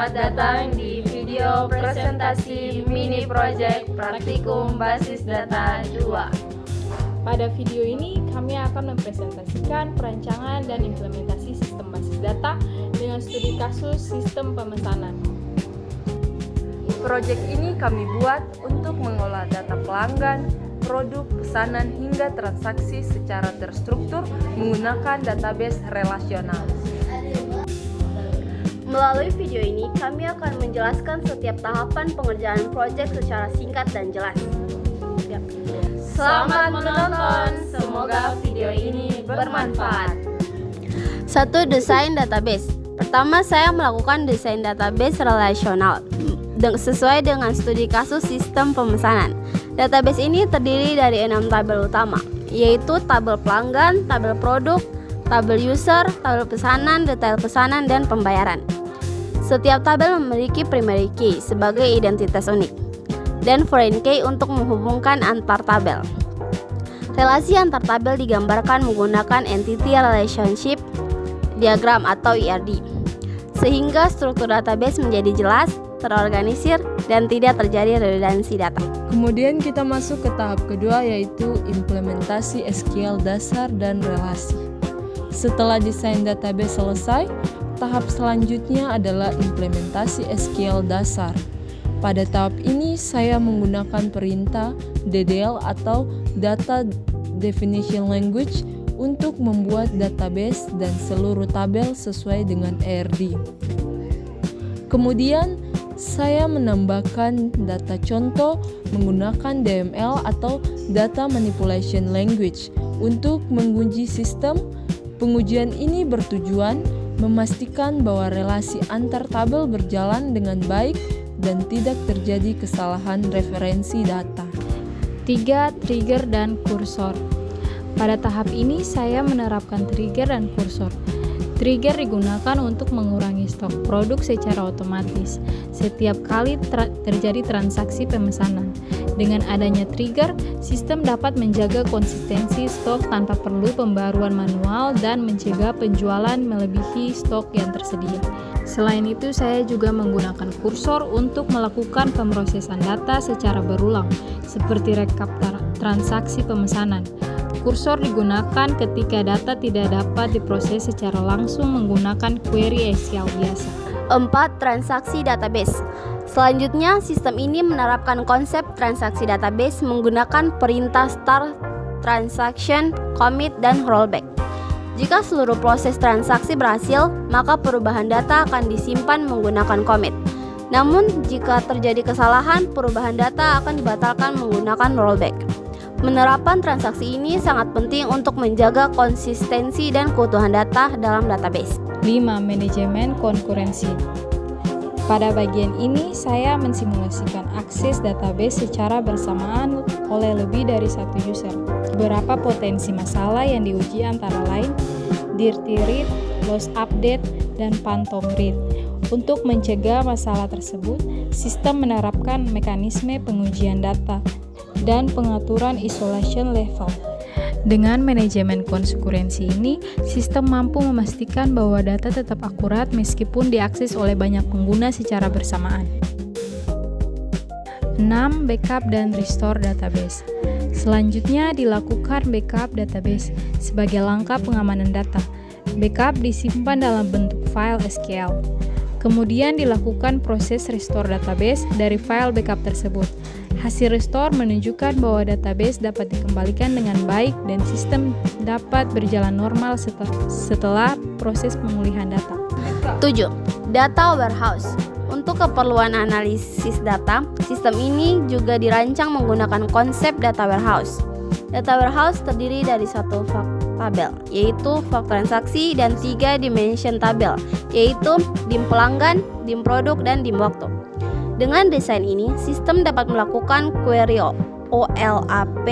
Selamat datang di video presentasi mini project praktikum basis data 2. Pada video ini kami akan mempresentasikan perancangan dan implementasi sistem basis data dengan studi kasus sistem pemesanan. Proyek ini kami buat untuk mengolah data pelanggan, produk, pesanan hingga transaksi secara terstruktur menggunakan database relasional. Melalui video ini, kami akan menjelaskan setiap tahapan pengerjaan proyek secara singkat dan jelas. Selamat menonton, semoga video ini bermanfaat. 1. Desain database. Pertama, saya melakukan desain database relasional sesuai dengan studi kasus sistem pemesanan. Database ini terdiri dari 6 tabel utama, yaitu tabel pelanggan, tabel produk, tabel user, tabel pesanan, detail pesanan, dan pembayaran. Setiap tabel memiliki primary key sebagai identitas unik dan foreign key untuk menghubungkan antar tabel. Relasi antar tabel digambarkan menggunakan entity relationship diagram atau ERD, sehingga struktur database menjadi jelas, terorganisir, dan tidak terjadi redundansi data. Kemudian kita masuk ke tahap kedua, yaitu implementasi SQL dasar dan relasi. Setelah desain database selesai, tahap selanjutnya adalah implementasi SQL dasar. Pada tahap ini saya menggunakan perintah DDL atau Data Definition Language untuk membuat database dan seluruh tabel sesuai dengan ERD. Kemudian saya menambahkan data contoh menggunakan DML atau Data Manipulation Language untuk menguji sistem. Pengujian ini bertujuan memastikan bahwa relasi antar tabel berjalan dengan baik dan tidak terjadi kesalahan referensi data. 3. Trigger dan kursor. Pada tahap ini saya menerapkan trigger dan kursor. Trigger digunakan untuk mengurangi stok produk secara otomatis setiap kali terjadi transaksi pemesanan. Dengan adanya trigger, sistem dapat menjaga konsistensi stok tanpa perlu pembaruan manual dan mencegah penjualan melebihi stok yang tersedia. Selain itu, saya juga menggunakan kursor untuk melakukan pemrosesan data secara berulang, seperti rekap transaksi pemesanan. Kursor digunakan ketika data tidak dapat diproses secara langsung menggunakan query SQL biasa. 4. Transaksi database. Selanjutnya, sistem ini menerapkan konsep transaksi database menggunakan perintah start transaction, commit, dan rollback. Jika seluruh proses transaksi berhasil, maka perubahan data akan disimpan menggunakan commit. Namun, jika terjadi kesalahan, perubahan data akan dibatalkan menggunakan rollback. Penerapan transaksi ini sangat penting untuk menjaga konsistensi dan keutuhan data dalam database. 5. Manajemen konkurensi. Pada bagian ini, saya mensimulasikan akses database secara bersamaan oleh lebih dari satu user. Beberapa potensi masalah yang diuji antara lain dirty read, loss update, dan phantom read. Untuk mencegah masalah tersebut, sistem menerapkan mekanisme pengujian data dan pengaturan isolation level. Dengan manajemen konkurensi ini, sistem mampu memastikan bahwa data tetap akurat meskipun diakses oleh banyak pengguna secara bersamaan. 6. Backup dan restore database. Selanjutnya dilakukan backup database sebagai langkah pengamanan data. Backup disimpan dalam bentuk file SQL. Kemudian dilakukan proses restore database dari file backup tersebut. Hasil restore menunjukkan bahwa database dapat dikembalikan dengan baik dan sistem dapat berjalan normal setelah proses pemulihan data. 7. Data warehouse. Untuk keperluan analisis data, sistem ini juga dirancang menggunakan konsep data warehouse. Data warehouse terdiri dari satu fak tabel, yaitu fak transaksi, dan 3 dimension tabel, yaitu dim pelanggan, dim produk, dan dim waktu. Dengan desain ini, sistem dapat melakukan query OLAP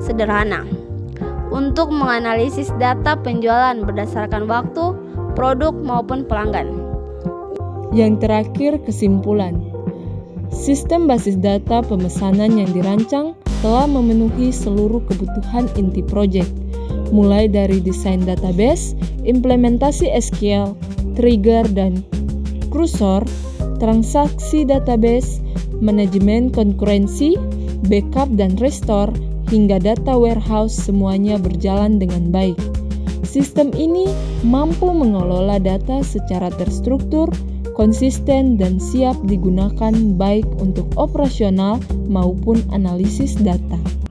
sederhana untuk menganalisis data penjualan berdasarkan waktu, produk, maupun pelanggan. Yang terakhir, kesimpulan. Sistem basis data pemesanan yang dirancang telah memenuhi seluruh kebutuhan inti proyek, mulai dari desain database, implementasi SQL, trigger dan kursor, transaksi database, manajemen konkurensi, backup dan restore, hingga data warehouse semuanya berjalan dengan baik. Sistem ini mampu mengelola data secara terstruktur, konsisten, dan siap digunakan baik untuk operasional maupun analisis data.